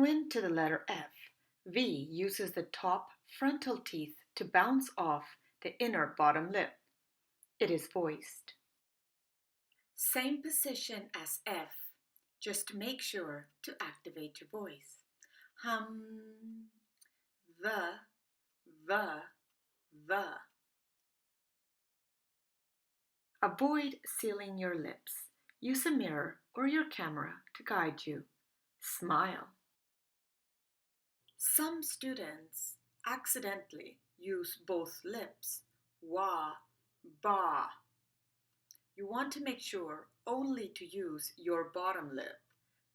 Twin to the letter F, V uses the top frontal teeth to bounce off the inner bottom lip. It is voiced. Same position as F, just make sure to activate your voice. Hum, the. Avoid sealing your lips. Use a mirror or your camera to guide you. Smile. Some students accidentally use both lips. Wa, ba. You want to make sure only to use your bottom lip,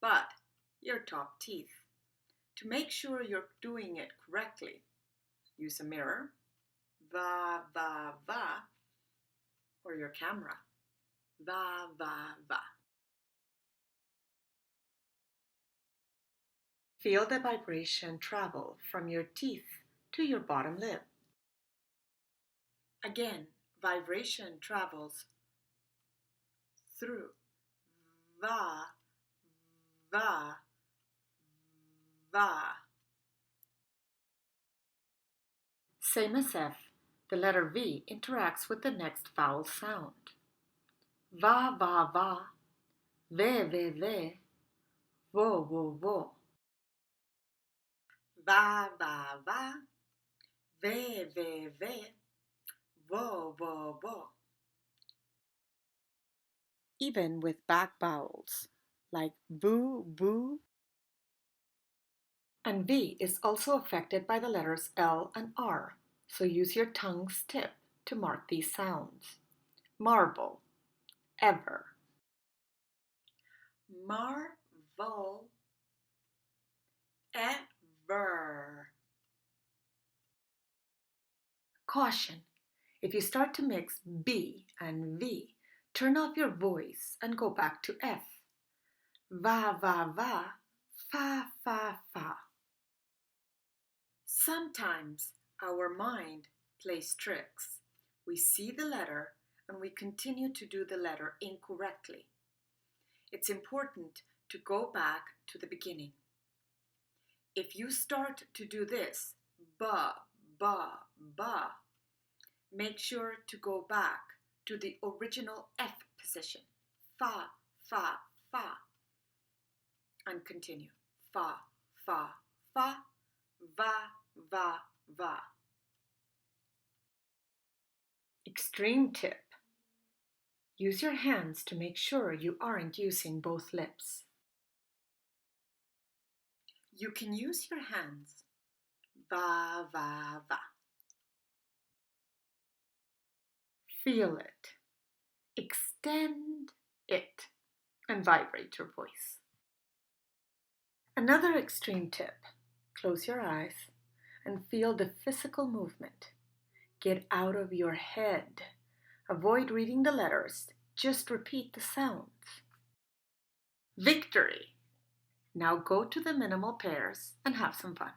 but your top teeth. To make sure you're doing it correctly, use a mirror, va, or your camera, va. Feel the vibration travel from your teeth to your bottom lip. Again, vibration travels through va. Same as F, the letter V interacts with the next vowel sound. Va, ve, vo. Va, ve, vo. Even with back vowels, like boo, and V is also affected by the letters L and R, so use your tongue's tip to mark these sounds. Marble, ever. Marvel, ever. Caution, if you start to mix B and V, turn off your voice and go back to F. Va, fa. Sometimes our mind plays tricks. We see the letter and we continue to do the letter incorrectly. It's important to go back to the beginning. If you start to do this, ba, make sure to go back to the original F position, fa, and continue. Fa, va. Extreme tip. Use your hands to make sure you aren't using both lips. You can use your hands. Va. Feel it. Extend it and vibrate your voice. Another extreme tip. Close your eyes and feel the physical movement. Get out of your head. Avoid reading the letters. Just repeat the sounds. Victory! Now go to the minimal pairs and have some fun.